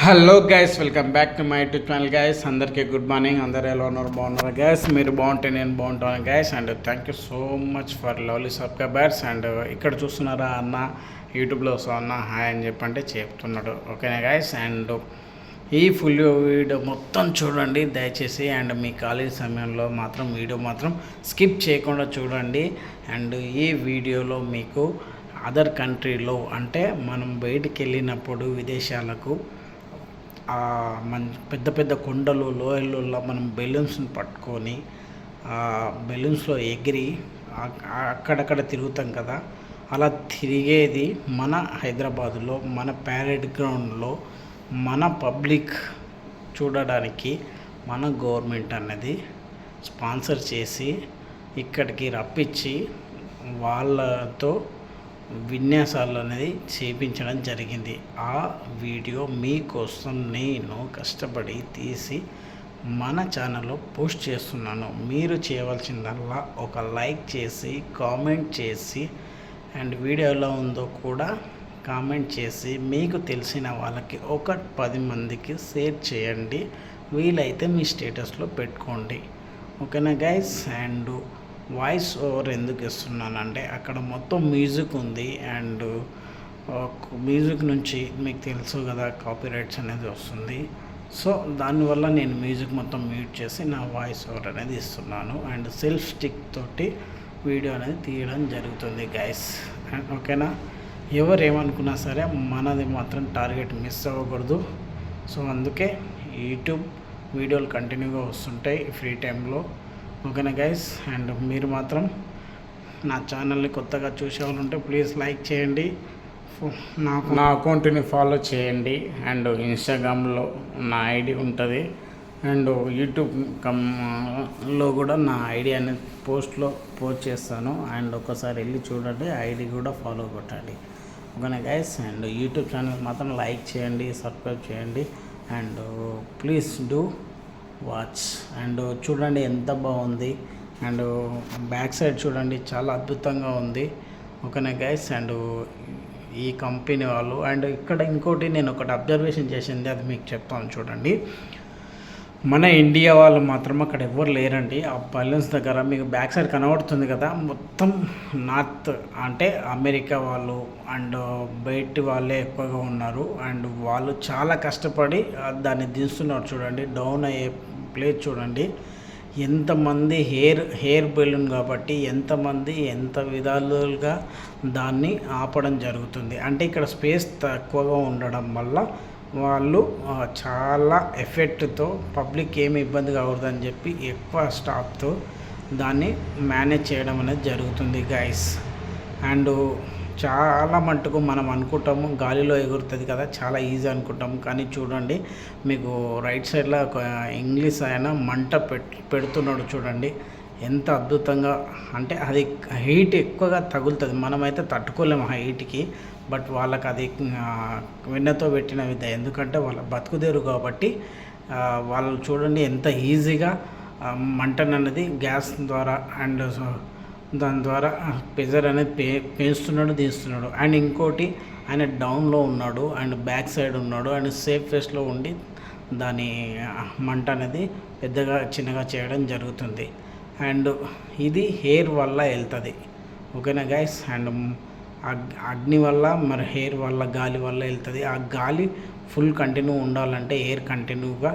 Hello guys, welcome back to my YouTube channel guys. అందరికీ good morning. అందరూ ఎలా ఉన్నారు? బాగున్నారు గైస్? మీరు బాగుంటే నేను బాగుంటాను guys. And thank you so much for lovely subscribers. And ఇక్కడ చూస్తున్నారా అన్న యూట్యూబ్లో సో అన్న హాయ్ అని చెప్పంటే చెప్తున్నాడు. ఓకేనా గైస్? అండ్ ఈ ఫుల్ వీడియో మొత్తం చూడండి దయచేసి. అండ్ మీ ఖాళీ సమయంలో మాత్రం వీడియో మాత్రం స్కిప్ చేయకుండా చూడండి. అండ్ ఈ వీడియోలో మీకు అదర్ కంట్రీలో అంటే మనం బయటికి వెళ్ళినప్పుడు విదేశాలకు పెద్ద పెద్ద కొండలు లోయల్లో మనం బెలూన్స్ని పట్టుకొని బెలూన్స్లో ఎగిరి అక్కడక్కడ తిరుగుతాం కదా. అలా తిరిగేది మన హైదరాబాదులో మన ప్యారెడ్ గ్రౌండ్లో మన పబ్లిక్ చూడడానికి మన గవర్నమెంట్ అన్నది స్పాన్సర్ చేసి ఇక్కడికి రప్పించి వాళ్ళతో విన్యాసాలు అనేది చేపించడం జరిగింది. ఆ వీడియో మీకోసం నేను కష్టపడి తీసి మన ఛానల్లో పోస్ట్ చేస్తున్నాను. మీరు చేయవలసిందల్లా ఒక లైక్ చేసి కామెంట్ చేసి అండ్ వీడియో ఎలా ఉందో కూడా కామెంట్ చేసి మీకు తెలిసిన వాళ్ళకి ఒక 10 మందికి షేర్ చేయండి. వీలైతే మీ స్టేటస్లో పెట్టుకోండి. ఓకేనా గైస్? అండ్ వాయిస్ ఓవర్ ఎందుకు ఇస్తున్నానంటే అక్కడ మొత్తం మ్యూజిక్ ఉంది. అండ్ మ్యూజిక్ నుంచి మీకు తెలుసు కదా కాపీరైట్స్ అనేది వస్తుంది. సో దానివల్ల నేను మ్యూజిక్ మొత్తం మ్యూట్ చేసి నా వాయిస్ ఓవర్ అనేది ఇస్తున్నాను. అండ్ సెల్ఫ్ స్టిక్ తోటి వీడియో అనేది తీయడం జరుగుతుంది గైస్. అండ్ ఓకేనా? ఎవరు ఏమనుకున్నా సరే మనది మాత్రం టార్గెట్ మిస్ అవ్వకూడదు. సో అందుకే యూట్యూబ్ వీడియోలు కంటిన్యూగా వస్తుంటాయి ఫ్రీ టైంలో. ఓకేనా గైస్? అండ్ మీరు మాత్రం నా ఛానల్ని కొత్తగా చూసేవాళ్ళు ఉంటే ప్లీజ్ లైక్ చేయండి. నా అకౌంట్ని ఫాలో చేయండి. అండ్ ఇన్స్టాగ్రామ్లో నా ఐడి ఉంటుంది. అండ్ యూట్యూబ్లో కూడా నా ఐడి అనేది పోస్ట్ చేస్తాను. అండ్ ఒకసారి వెళ్ళి చూడండి, ఐడి కూడా ఫాలో కొట్టండి. ఓకేనా గైస్? అండ్ యూట్యూబ్ ఛానల్ మాత్రం లైక్ చేయండి, సబ్స్క్రైబ్ చేయండి. And please do watch. And చూడండి ఎంత బాగుంది. అండ్ బ్యాక్ సైడ్ చూడండి చాలా అద్భుతంగా ఉంది. ఓకేనా గైస్? అండ్ ఈ కంపెనీ వాళ్ళు అండ్ ఇక్కడ ఇంకోటి నేను ఒకటి అబ్జర్వేషన్ చేసింది, అది మీకు చెప్తాను చూడండి. మన ఇండియా వాళ్ళు మాత్రం అక్కడ ఎవరు లేరండి. ఆ బెలూన్స్ దగ్గర మీకు బ్యాక్ సైడ్ కనబడుతుంది కదా, మొత్తం నార్త్ అంటే అమెరికా వాళ్ళు అండ్ బయటి వాళ్ళే ఎక్కువగా ఉన్నారు. అండ్ వాళ్ళు చాలా కష్టపడి దాన్ని దించుతున్నారు చూడండి. డౌన్ అయ్యే ప్లేస్ చూడండి. ఎంతమంది హెయిర్ బెలూన్ కాబట్టి ఎంతమంది ఎంత విధాలుగా దాన్ని ఆపడం జరుగుతుంది. అంటే ఇక్కడ స్పేస్ తక్కువగా ఉండడం వల్ల వాళ్ళు చాలా ఎఫెక్ట్తో పబ్లిక్ ఏమి ఇబ్బంది కాకూడదని చెప్పి ఎక్కువ స్టాఫ్తో దాన్ని మేనేజ్ చేయడం అనేది జరుగుతుంది గైస్. అండ్ చాలా మట్టుకు మనం అనుకుంటాము గాలిలో ఎగురుతుంది కదా, చాలా ఈజీ అనుకుంటాము. కానీ చూడండి మీకు రైట్ సైడ్లో ఒక ఇంగ్లీష్ ఆయన మంట పెడుతున్నాడు చూడండి. ఎంత అద్భుతంగా అంటే అది హీట్ ఎక్కువగా తగులుతుంది. మనమైతే తట్టుకోలేము ఆ హీట్కి. బట్ వాళ్ళకి అది వెన్నతో పెట్టిన విద్య. ఎందుకంటే వాళ్ళ బతుకుదేరు కాబట్టి వాళ్ళు చూడండి ఎంత ఈజీగా మంటను అనేది గ్యాస్ ద్వారా అండ్ దాని ద్వారా ప్రెజర్ అనేది పెంచుతున్నాడు, తీస్తున్నాడు. అండ్ ఇంకోటి ఆయన డౌన్లో ఉన్నాడు అండ్ బ్యాక్ సైడ్ ఉన్నాడు అండ్ సేఫ్ ఫేస్లో ఉండి దాని మంట అనేది పెద్దగా చిన్నగా చేయడం జరుగుతుంది. అండ్ ఇది హెయిర్ వల్ల వెళ్తుంది. ఓకేనా గైస్? అండ్ అగ్ని వల్ల మరి హెయిర్ వల్ల గాలి వల్ల వెళ్తుంది. ఆ గాలి ఫుల్ కంటిన్యూ ఉండాలంటే ఎయిర్ కంటిన్యూగా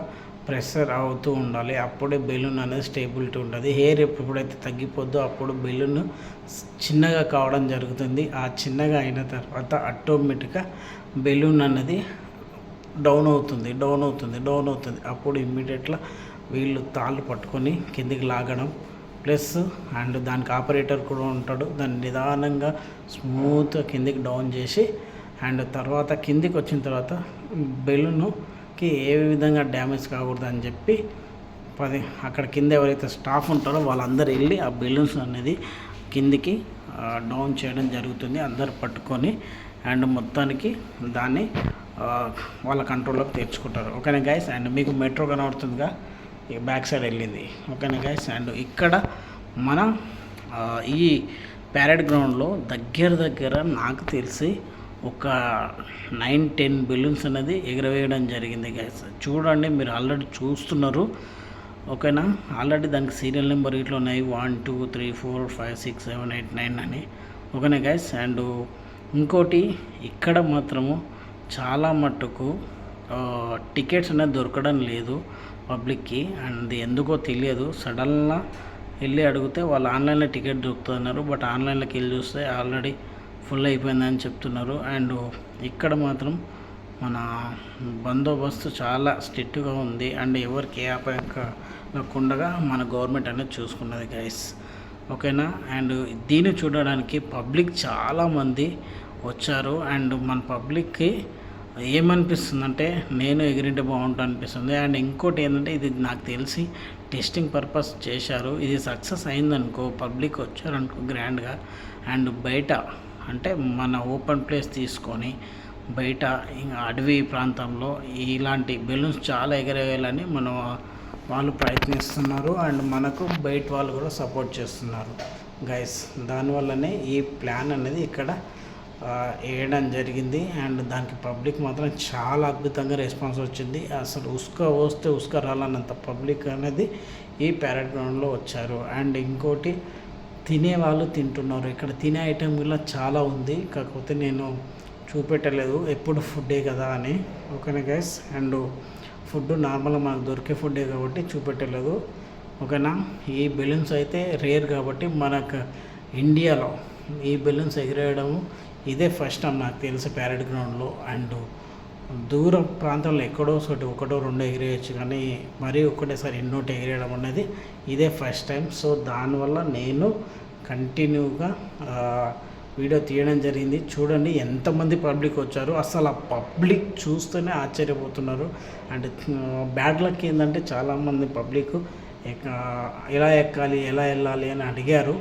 ప్రెషర్ అవుతూ ఉండాలి. అప్పుడే బెలూన్ అనేది స్టేబిలిటీ ఉంటుంది. హెయిర్ ఎప్పుడైతే తగ్గిపోద్దో అప్పుడు బెలూన్ చిన్నగా కావడం జరుగుతుంది. ఆ చిన్నగా అయిన తర్వాత ఆటోమేటిక్గా బెలూన్ అనేది డౌన్ అవుతుంది. అప్పుడు ఇమ్మీడియట్గా వీళ్ళు తాళ్ళు పట్టుకొని కిందికి లాగడం ప్లస్ అండ్ దానికి ఆపరేటర్ కూడా ఉంటాడు. దాన్ని నిదానంగా స్మూత్గా కిందికి డౌన్ చేసి అండ్ తర్వాత కిందికి వచ్చిన తర్వాత బెలూన్కి ఏ విధంగా డ్యామేజ్ కాకూడదు అని చెప్పి అక్కడ కింద ఎవరైతే స్టాఫ్ ఉంటారో వాళ్ళందరూ వెళ్ళి ఆ బెలూన్స్ అనేది కిందికి డౌన్ చేయడం జరుగుతుంది. అందరు పట్టుకొని అండ్ మొత్తానికి దాన్ని వాళ్ళ కంట్రోల్లోకి తెచ్చుకుంటారు. ఓకేనా గైస్? అండ్ మీకు మెట్రో కనబడుతుందిగా, బ్యాక్ సైడ్ వెళ్ళింది. ఓకేనా గైస్? అండ్ ఇక్కడ మన ఈ ప్యారెడ్ గ్రౌండ్లో దగ్గర నాకు తెలిసి ఒక 9-10 బెలూన్స్ అనేది ఎగరవేయడం జరిగింది గైస్. చూడండి, మీరు ఆల్రెడీ చూస్తున్నారు. ఓకేనా, ఆల్రెడీ దానికి సీరియల్ నెంబర్ ఇట్లా ఉన్నాయి 1 2 3 4 5 6 7 8 9 అని. ఓకేనా గైస్. అండ్ ఇంకోటి, ఇక్కడ మాత్రము చాలా మట్టుకు టికెట్స్ అనేది దొరకడం లేదు పబ్లిక్కి. అండ్ ఎందుకో తెలియదు, సడన్గా వెళ్ళి అడిగితే వాళ్ళు ఆన్లైన్లో టికెట్ దొరుకుతున్నారు. బట్ ఆన్లైన్లోకి వెళ్ళి చూస్తే ఆల్రెడీ ఫుల్ అయిపోయిందని చెప్తున్నారు. అండ్ ఇక్కడ మాత్రం మన బందోబస్తు చాలా స్ట్రిక్ట్గా ఉంది. అండ్ ఎవరికి ఏ ఆపకుండా మన గవర్నమెంట్ అనేది చూసుకున్నది గైస్. ఓకేనా. అండ్ దీన్ని చూడడానికి పబ్లిక్ చాలామంది వచ్చారు. అండ్ మన పబ్లిక్కి ఏమనిపిస్తుందంటే, నేను ఎగిరింటే బాగుంటుంది అనిపిస్తుంది. అండ్ ఇంకోటి ఏంటంటే, ఇది నాకు తెలిసి టెస్టింగ్ పర్పస్ చేశారు. ఇది సక్సెస్ అయిందనుకో, పబ్లిక్ వచ్చారనుకో గ్రాండ్గా, అండ్ బయట అంటే మన ఓపెన్ ప్లేస్ తీసుకొని బయట అడవి ప్రాంతంలో ఇలాంటి బెలూన్స్ చాలా ఎగరేయాలని వాళ్ళు ప్రయత్నిస్తున్నారు. అండ్ మనకు బయట వాళ్ళు కూడా సపోర్ట్ చేస్తున్నారు గైస్. దానివల్లనే ఈ ప్లాన్ అనేది ఇక్కడ వేయడం జరిగింది. అండ్ దానికి పబ్లిక్ మాత్రం చాలా అద్భుతంగా రెస్పాన్స్ వచ్చింది. అసలు ఉస్క రాలన్నంత పబ్లిక్ అనేది ఈ ప్యారెడ్ గ్రౌండ్లో వచ్చారు. అండ్ ఇంకోటి, తినేవాళ్ళు తింటున్నారు. ఇక్కడ తినే ఐటెం ఇలా చాలా ఉంది, కాకపోతే నేను చూపెట్టలేదు, ఎప్పుడు ఫుడ్డే కదా అని. ఓకేనా గైస్. అండ్ ఫుడ్ నార్మల్గా మనకు దొరికే ఫుడ్డే కాబట్టి చూపెట్టలేదు. ఓకేనా. ఈ బెలూన్స్ అయితే రేర్ కాబట్టి మనకు ఇండియాలో ఈ బెలూన్స్ ఎగిరేయడము ఇదే ఫస్ట్ టైం నాకు తెలిసి ప్యారెడ్ గ్రౌండ్లో. అండ్ దూర ప్రాంతంలో ఎక్కడో ఒకటో రెండో ఎగిరేయచ్చు, కానీ మరీ ఒకటేసారి ఎన్నోటి ఎగిరేయడం అనేది ఇదే ఫస్ట్ టైం. సో దానివల్ల నేను కంటిన్యూగా వీడియో తీయడం జరిగింది. చూడండి ఎంతమంది పబ్లిక్ వచ్చారు, అసలు ఆ పబ్లిక్ చూస్తేనే ఆశ్చర్యపోతున్నారు. అండ్ బ్యాడ్ లక్ ఏంటంటే, చాలామంది పబ్లిక్ ఎలా ఎక్కాలి ఎలా వెళ్ళాలి అని అడిగారు.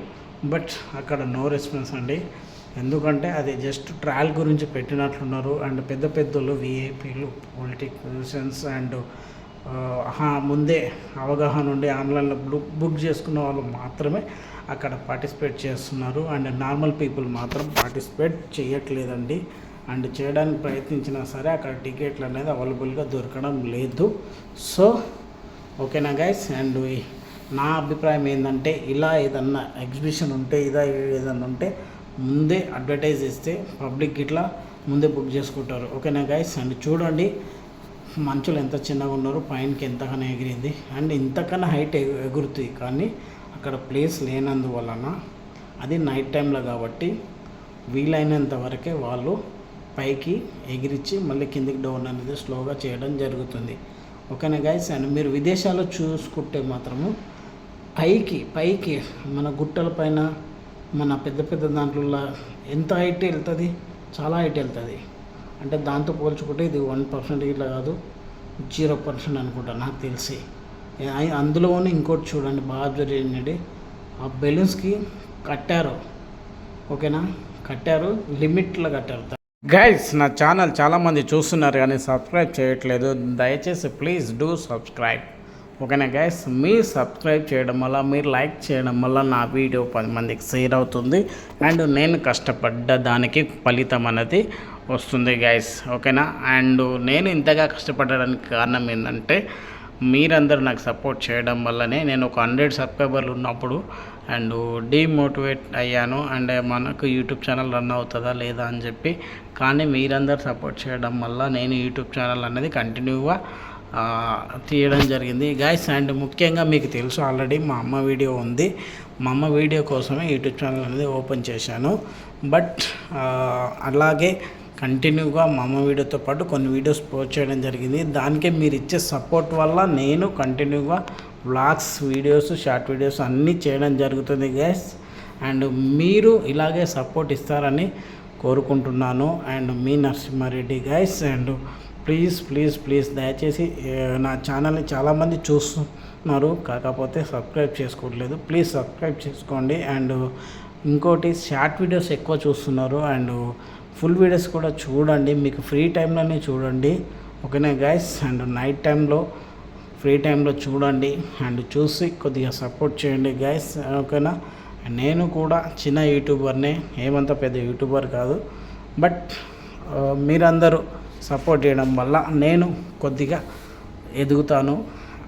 బట్ అక్కడ నో రెస్పాన్స్ అండి. ఎందుకంటే అది జస్ట్ ట్రయల్ గురించి పెట్టినట్లున్నారు. అండ్ పెద్ద పెద్దలు విఐపీలు, పొలిటీషియన్స్ అండ్ ముందే అవగాహన ఉండి ఆన్లైన్లో బుక్ చేసుకున్న వాళ్ళు మాత్రమే అక్కడ పార్టిసిపేట్ చేస్తున్నారు. అండ్ నార్మల్ పీపుల్ మాత్రం పార్టిసిపేట్ చేయట్లేదండి. అండ్ చేయడానికి ప్రయత్నించినా సరే అక్కడ టికెట్లు అనేది అవైలబుల్గా దొరకడం లేదు. సో ఓకేనా గైస్. అండ్ నా అభిప్రాయం ఏంటంటే, ఇలా ఏదన్నా ఎగ్జిబిషన్ ఉంటే ఏదన్నా ఉంటే ముందే అడ్వర్టైజ్ ఇస్తే పబ్లిక్ ఇట్లా ముందే బుక్ చేసుకుంటారు. ఓకేనా గైస్. అండ్ చూడండి మంచులు ఎంత చిన్నగా ఉన్నారు, పైనకి ఎంతగానో ఎగిరింది. అండ్ ఇంతకన్నా హైట్ ఎగురుతుంది, కానీ అక్కడ ప్లేస్ లేనందువలన అది నైట్ టైంలో కాబట్టి వీలైనంత వరకే వాళ్ళు పైకి ఎగిరించి మళ్ళీ కిందికి డౌన్ అనేది స్లోగా చేయడం జరుగుతుంది. ఓకేనా గైస్. అండ్ మీరు విదేశాల్లో చూసుకుంటే మాత్రము పైకి మన గుట్టల పైన మన పెద్ద దాంట్లో ఎంత హైట్ వెళ్తుంది, చాలా హైట్ వెళ్తుంది. అంటే దాంతో పోల్చుకుంటే ఇది 1% ఇట్లా కాదు, 0% అనుకుంటా నాకు తెలిసి. అందులోనే ఇంకోటి చూడండి బాగా జరిగినది, ఆ బెలూన్స్కి కట్టారు. ఓకేనా, కట్టారు, లిమిట్లో కట్టారు. గైస్, నా ఛానల్ చాలామంది చూస్తున్నారు కానీ సబ్స్క్రైబ్ చేయట్లేదు. దయచేసి ప్లీజ్ డూ సబ్స్క్రైబ్. ఓకేనా గైస్. మీరు సబ్స్క్రైబ్ చేయడం వల్ల, మీరు లైక్ చేయడం వల్ల నా వీడియో 10 మందికి షేర్ అవుతుంది. అండ్ నేను కష్టపడ్డ దానికి ఫలితం అనేది వస్తుంది గైస్. ఓకేనా. అండ్ నేను ఇంతగా కష్టపడడానికి కారణం ఏంటంటే, మీరందరూ నాకు సపోర్ట్ చేయడం వల్లనే నేను ఒక 100 సబ్స్క్రైబర్లు ఉన్నప్పుడు అండ్ డీమోటివేట్ అయ్యాను. అండ్ మనకు యూట్యూబ్ ఛానల్ రన్ అవుతుందా లేదా అని చెప్పి. కానీ మీరందరూ సపోర్ట్ చేయడం వల్ల నేను యూట్యూబ్ ఛానల్ అనేది కంటిన్యూగా తీయడం జరిగింది గైస్. అండ్ ముఖ్యంగా మీకు తెలుసు ఆల్రెడీ మా అమ్మ వీడియో ఉంది. మా అమ్మ వీడియో కోసమే యూట్యూబ్ ఛానల్ అనేది ఓపెన్ చేశాను. బట్ అలాగే కంటిన్యూగా మా అమ్మ వీడియోతో పాటు కొన్ని వీడియోస్ పోస్ట్ చేయడం జరిగింది. దానికే మీరు ఇచ్చే సపోర్ట్ వల్ల నేను కంటిన్యూగా వ్లాగ్స్, వీడియోస్, షార్ట్ వీడియోస్ అన్నీ చేయడం జరుగుతుంది గైస్. అండ్ మీరు ఇలాగే సపోర్ట్ ఇస్తారని కోరుకుంటున్నాను. అండ్ మీ నరసింహారెడ్డి గైస్. అండ్ ప్లీజ్ దయచేసి నా ఛానల్ని చాలామంది చూస్తున్నారు, కాకపోతే సబ్స్క్రైబ్ చేసుకోవట్లేదు. ప్లీజ్ సబ్స్క్రైబ్ చేసుకోండి. అండ్ ఇంకోటి, షార్ట్ వీడియోస్ ఎక్కువ చూస్తున్నారు. అండ్ ఫుల్ వీడియోస్ కూడా చూడండి, మీకు ఫ్రీ టైంలోనే చూడండి. ఓకేనా గైస్. అండ్ నైట్ టైంలో ఫ్రీ టైంలో చూడండి. అండ్ చూసి కొద్దిగా సపోర్ట్ చేయండి గైస్. ఓకేనా. నేను కూడా చిన్న యూట్యూబర్నే, ఏమంత పెద్ద యూట్యూబర్ కాదు. బట్ మీరందరూ సపోర్ట్ చేయడం వల్ల నేను కొద్దిగా ఎదుగుతాను.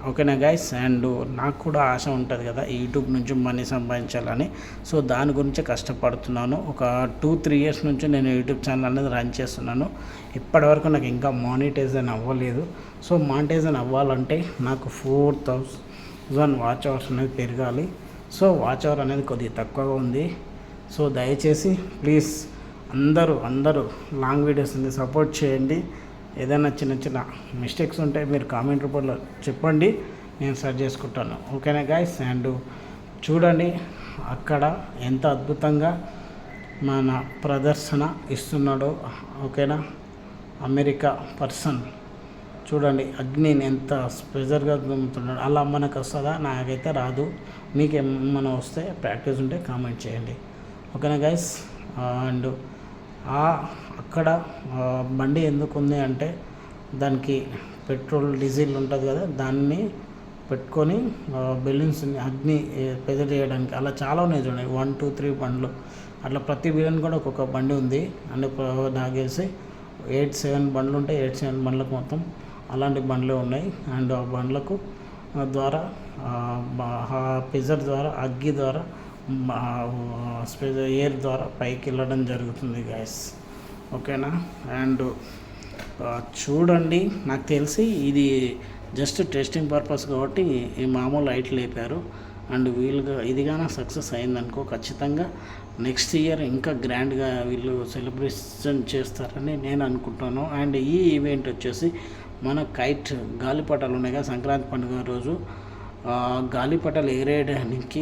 ఓకేనా గైస్. అండ్ నాకు కూడా ఆశ ఉంటుంది కదా యూట్యూబ్ నుంచి మనీ సంపాదించాలని. సో దాని గురించి కష్టపడుతున్నాను. ఒక 2-3 ఇయర్స్ నుంచి నేను యూట్యూబ్ ఛానల్ అనేది రన్ చేస్తున్నాను. ఇప్పటివరకు నాకు ఇంకా మానిటైజేషన్ అవ్వలేదు. సో మానిటైజేషన్ అవ్వాలంటే నాకు 4,000 వాచ్ అవర్స్ అనేది పెరగాలి. సో వాచ్ అవర్ అనేది కొద్దిగా తక్కువగా ఉంది. సో దయచేసి ప్లీజ్ అందరూ లాంగ్ వీడియోస్ని సపోర్ట్ చేయండి. ఏదైనా చిన్న మిస్టేక్స్ ఉంటే మీరు కామెంట్ రూపంలో చెప్పండి, నేను సరి చేసుకుంటాను. ఓకేనా గైస్. అండ్ చూడండి అక్కడ ఎంత అద్భుతంగా మన ప్రదర్శన ఇస్తున్నాడో. ఓకేనా, అమెరికా పర్సన్ చూడండి అగ్నిని ఎంత ప్రెజర్గా దుమ్ముతున్నాడు. అలా మనకు వస్తుందా? నాకైతే రాదు. మీకేమన్నా వస్తే ప్రాక్టీస్ ఉంటే కామెంట్ చేయండి. ఓకేనా గైస్. అండ్ అక్కడ బండి ఎందుకు ఉంది అంటే దానికి పెట్రోల్ డీజిల్ ఉంటుంది కదా, దాన్ని పెట్టుకొని బెలూన్స్ని అగ్ని ప్రెజర్ చేయడానికి అలా చాలా ఉన్నాయి చూడండి. 1, 2, 3 బండ్లు అట్లా ప్రతి బిలియన్ కూడా ఒక్కొక్క బండి ఉంది. అండ్ నాగేసి 8-7 బండ్లు ఉంటాయి. 8-7 బండ్లకు మొత్తం అలాంటి బండ్లే ఉన్నాయి. అండ్ ఆ బండ్లకు ద్వారా ప్రెజర్ ద్వారా అగ్గి ద్వారా ఎయిర్ ద్వారా పైకి వెళ్ళడం జరుగుతుంది గైస్. ఓకేనా. అండ్ చూడండి నాకు తెలిసి ఇది జస్ట్ టెస్టింగ్ పర్పస్ కాబట్టి ఈ మామూలు లైట్లు లేపారు. అండ్ వీళ్ళుగా ఇదిగానే సక్సెస్ అయిందనుకో ఖచ్చితంగా నెక్స్ట్ ఇయర్ ఇంకా గ్రాండ్గా వీళ్ళు సెలబ్రేషన్ చేస్తారని నేను అనుకుంటాను. అండ్ ఈ ఈవెంట్ వచ్చేసి మన కైట్ గాలిపటాలు ఉన్నాయి కదా, సంక్రాంతి పండుగ రోజు గాలిపటాలు ఎగరేయడానికి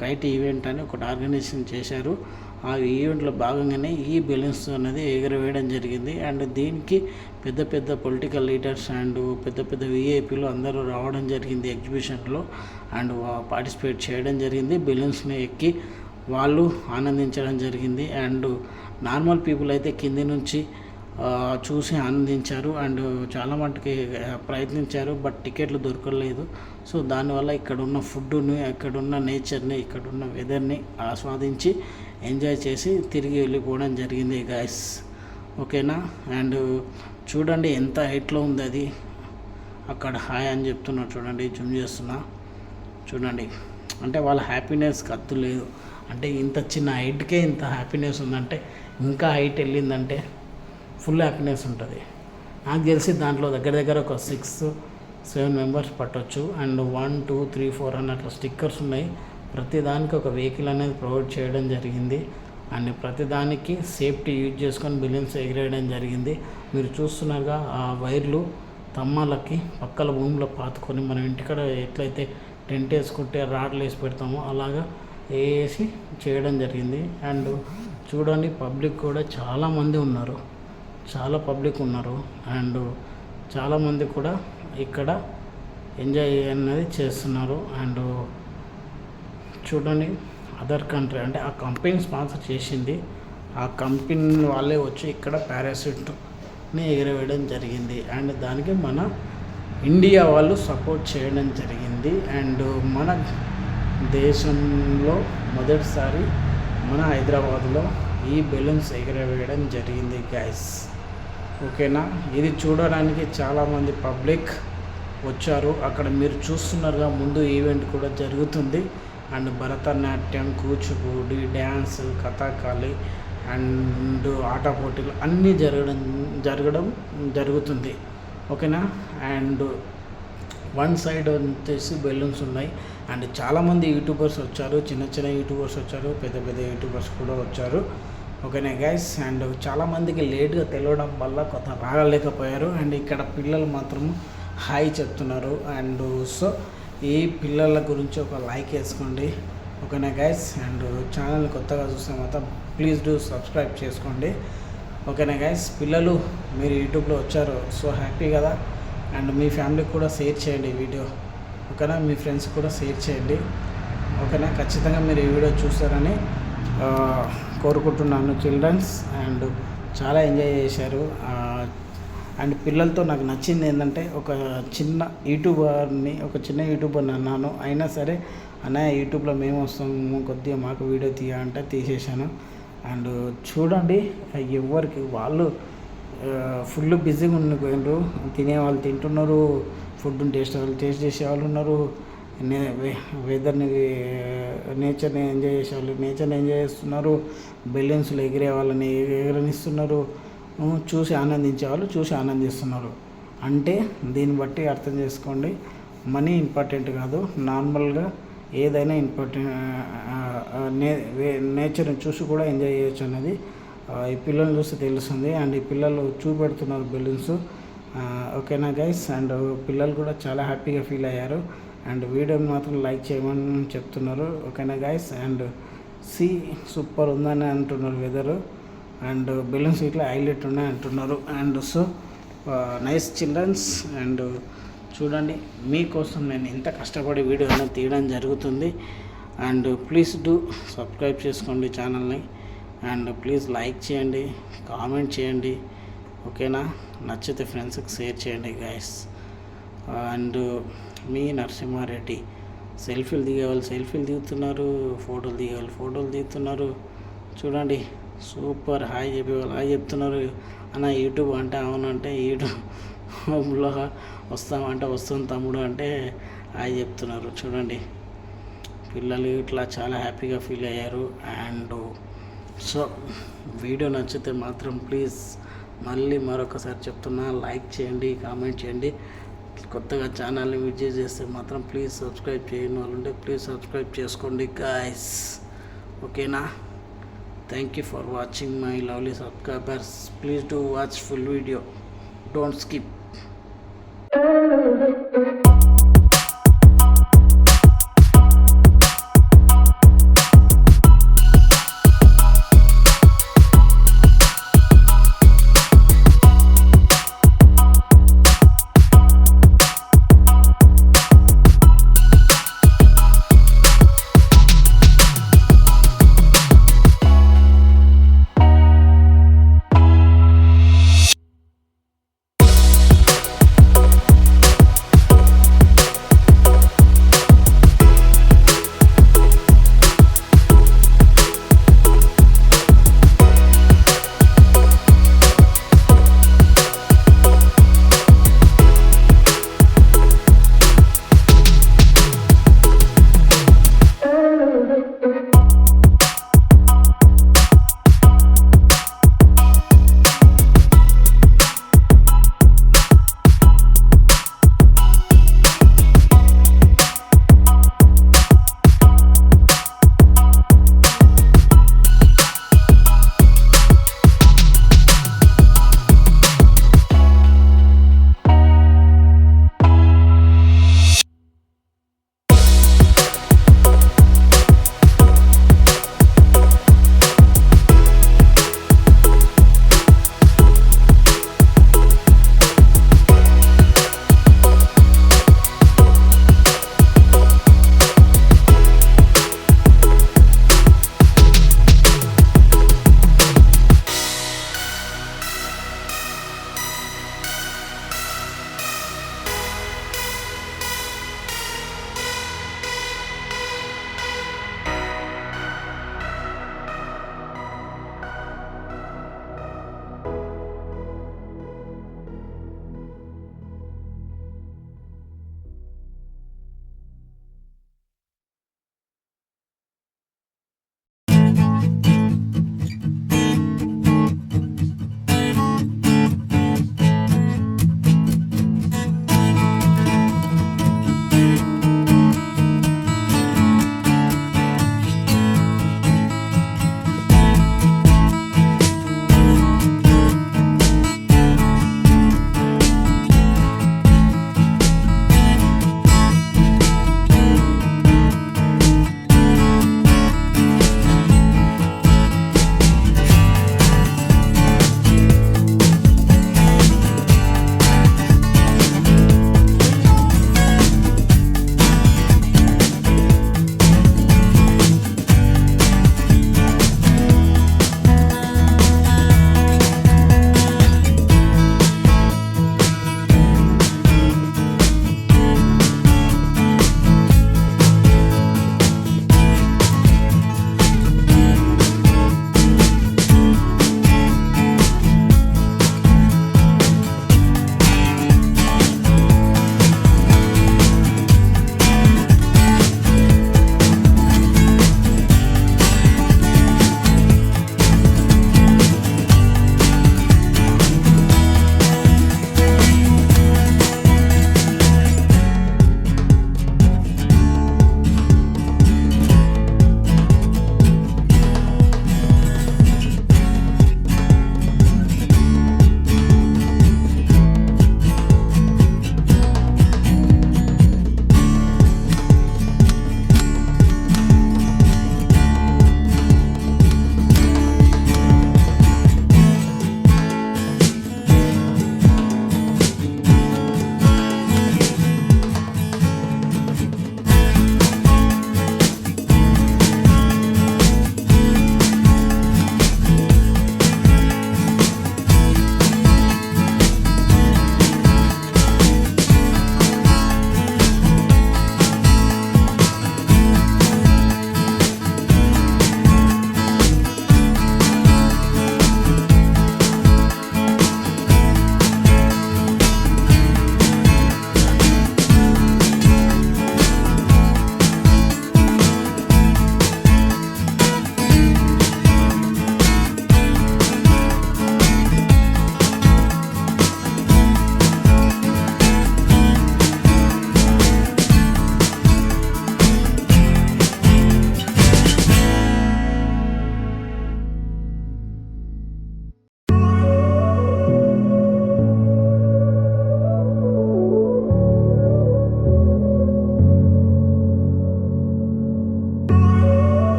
కైట్ ఈవెంట్ అని ఒకటి ఆర్గనైజేషన్ చేశారు. ఆ ఈవెంట్లో భాగంగానే ఈ బెలూన్స్ అనేది ఎగరవేయడం జరిగింది. అండ్ దీనికి పెద్ద పొలిటికల్ లీడర్స్ అండ్ పెద్ద విఐపీలు అందరూ రావడం జరిగింది ఎగ్జిబిషన్లో. అండ్ పార్టిసిపేట్ చేయడం జరిగింది. బెలూన్స్ని ఎక్కి వాళ్ళు ఆనందించడం జరిగింది. అండ్ నార్మల్ పీపుల్ అయితే కింది నుంచి చూసి ఆనందించారు. అండ్ చాలా మటుకి ప్రయత్నించారు, బట్ టికెట్లు దొరకలేదు. సో దానివల్ల ఇక్కడున్న ఫుడ్ని, ఇక్కడున్న నేచర్ని, ఇక్కడున్న వెదర్ని ఆస్వాదించి ఎంజాయ్ చేసి తిరిగి వెళ్ళిపోవడం జరిగింది గాయస్. ఓకేనా. అండ్ చూడండి ఎంత హైట్లో ఉంది అది. అక్కడ హాయ్ అని చెప్తున్నారు చూడండి, జూమ్ చేస్తున్నా చూడండి. అంటే వాళ్ళ హ్యాపీనెస్కి అద్దు లేదు. అంటే ఇంత చిన్న హైట్కే ఇంత హ్యాపీనెస్ ఉందంటే ఇంకా హైట్ వెళ్ళిందంటే ఫుల్ హ్యాపీనెస్ ఉంటుంది. నాకు తెలిసి దాంట్లో దగ్గర ఒక 6-7 మెంబర్స్ పట్టవచ్చు. అండ్ 1, 2, 3, 4 అన్నట్లు స్టిక్కర్స్ ఉన్నాయి. ప్రతి దానికి ఒక వెహికల్ అనేది ప్రొవైడ్ చేయడం జరిగింది. అండ్ ప్రతి దానికి సేఫ్టీ యూజ్ చేసుకొని బెలూన్స్ ఎగిరేయడం జరిగింది. మీరు చూస్తున్నారుగా ఆ వైర్లు తమ్మాలకి పక్కల భూమిలో పాతుకొని మనం ఇంటికాడ ఎట్లయితే టెంట్ వేసుకుంటే రాడ్లు వేసి పెడతామో అలాగా వేసి చేయడం జరిగింది. అండ్ చూడండి పబ్లిక్ కూడా చాలామంది ఉన్నారు, చాలా పబ్లిక్ ఉన్నారు. అండ్ చాలామంది కూడా ఇక్కడ ఎంజాయ్ అనేది చేస్తున్నారు. అండ్ చూడండి అదర్ కంట్రీ అంటే ఆ కంపెనీ స్పాన్సర్ చేసింది. ఆ కంపెనీ వాళ్ళే వచ్చి ఇక్కడ పారాషూట్ని ఎగరవేయడం జరిగింది. అండ్ దానికి మన ఇండియా వాళ్ళు సపోర్ట్ చేయడం జరిగింది. అండ్ మన దేశంలో మొదటిసారి మన హైదరాబాద్లో ఈ బెలూన్స్ ఎగరవేయడం జరిగింది గైస్. ఓకేనా. ఇది చూడడానికి చాలామంది పబ్లిక్ వచ్చారు. అక్కడ మీరు చూస్తున్నారుగా ముందు ఈవెంట్ కూడా జరుగుతుంది. And Bharatanatyam, Kuchipudi, dance, Kathakali and ఆట పోటీలు అన్నీ జరగడం జరుగుతుంది. ఓకేనా. అండ్ వన్ సైడ్ వచ్చేసి బెలూన్స్ ఉన్నాయి. అండ్ చాలామంది యూట్యూబర్స్ వచ్చారు, చిన్న యూట్యూబర్స్ వచ్చారు, పెద్ద యూట్యూబర్స్ కూడా వచ్చారు. ఓకేనా గైస్. అండ్ చాలామందికి లేట్గా తెలియడం వల్ల కొంత రాగలేకపోయారు. అండ్ ఇక్కడ పిల్లలు మాత్రం హాయ్ చెప్తున్నారు. అండ్ సో ఈ పిల్లల గురించి ఒక లైక్ వేసుకోండి. ఓకేనా గైస్. అండ్ ఛానల్ కొత్తగా చూస్తే మాత్రం ప్లీజ్ డూ సబ్స్క్రైబ్ చేసుకోండి. ఓకేనా గైస్. పిల్లలు మీరు యూట్యూబ్లో వచ్చారు, సో హ్యాపీ కదా. అండ్ మీ ఫ్యామిలీకి కూడా షేర్ చేయండి ఈ వీడియో. ఓకేనా. మీ ఫ్రెండ్స్ కూడా షేర్ చేయండి. ఓకేనా. ఖచ్చితంగా మీరు ఈ వీడియో చూస్తారని కోరుకుంటున్నాను చిల్డ్రన్స్. అండ్ చాలా ఎంజాయ్ చేశారు. అండ్ పిల్లలతో నాకు నచ్చింది ఏంటంటే ఒక చిన్న యూట్యూబర్ని అన్నాను, అయినా సరే అన్నయ్య యూట్యూబ్లో మేము వస్తాము కొద్దిగా మాకు వీడియో తీయ అంటే తీసేశాను. అండ్ చూడండి ఎవరికి వాళ్ళు ఫుల్ బిజీగా ఉండిపోయినారు. తినేవాళ్ళు తింటున్నారు, ఫుడ్ని టేస్ట్ చేసే వాళ్ళు ఉన్నారు, వెదర్ని నేచర్ని ఎంజాయ్ చేసే వాళ్ళు నేచర్ని ఎంజాయ్ చేస్తున్నారు, బెలూన్స్లో ఎగిరే వాళ్ళని ఎగరనిస్తున్నారు, చూసి ఆనందించే వాళ్ళు చూసి ఆనందిస్తున్నారు. అంటే దీన్ని బట్టి అర్థం చేసుకోండి, మనీ ఇంపార్టెంట్ కాదు, నార్మల్గా ఏదైనా ఇంపార్టెంట్, నేచర్ని చూసి కూడా ఎంజాయ్ చేయొచ్చు అనేది ఈ పిల్లల్ని చూస్తే తెలుస్తుంది. అండ్ ఈ పిల్లలు చూపెడుతున్నారు బెలూన్స్. ఓకేనా గైస్, అండ్ పిల్లలు కూడా చాలా హ్యాపీగా ఫీల్ అయ్యారు. అండ్ వీడియోని మాత్రం లైక్ చేయమని చెప్తున్నారు. ఓకేనా గైస్, అండ్ సూపర్ ఉందని అంటున్నారు వెదరు. అండ్ బెలూన్స్ ఇట్లా హైలైట్ ఉన్నాయి అంటున్నారు. And so nice children's. And చూడండి, మీకోసం నేను ఎంత కష్టపడి వీడియో అనేది తీయడం జరుగుతుంది. అండ్ ప్లీజ్ డూ సబ్స్క్రైబ్ చేసుకోండి ఛానల్ని. అండ్ ప్లీజ్ లైక్ చేయండి, కామెంట్ చేయండి. ఓకేనా, నచ్చితే ఫ్రెండ్స్కి షేర్ చేయండి గైస్. అండ్ మీ నరసింహారెడ్డి సెల్ఫీలు దిగేవాళ్ళు సెల్ఫీలు దిగుతున్నారు, ఫోటోలు దిగేవాళ్ళు ఫోటోలు దిగుతున్నారు. చూడండి, సూపర్. హాయ్ చెప్పేవాళ్ళు హాయ్ చెప్తున్నారు. అన్న యూట్యూబ్ అంటే అవునంటే యూట్యూబ్లో వస్తామంటే వస్తుంది తమ్ముడు అంటే హాయ్ చెప్తున్నారు. చూడండి, పిల్లలు ఇట్లా చాలా హ్యాపీగా ఫీల్ అయ్యారు. అండ్ సో వీడియో నచ్చితే మాత్రం ప్లీజ్ మళ్ళీ మరొకసారి చెప్తున్నా, లైక్ చేయండి, కామెంట్ చేయండి. కొత్తగా ఛానల్ని విజిట్ చేస్తే మాత్రం ప్లీజ్ సబ్స్క్రైబ్ చేయని వాళ్ళు ఉంటే ప్లీజ్ సబ్స్క్రైబ్ చేసుకోండి గాయస్. ఓకేనా, thank you for watching my lovely subscribers. Please do watch full video, don't skip.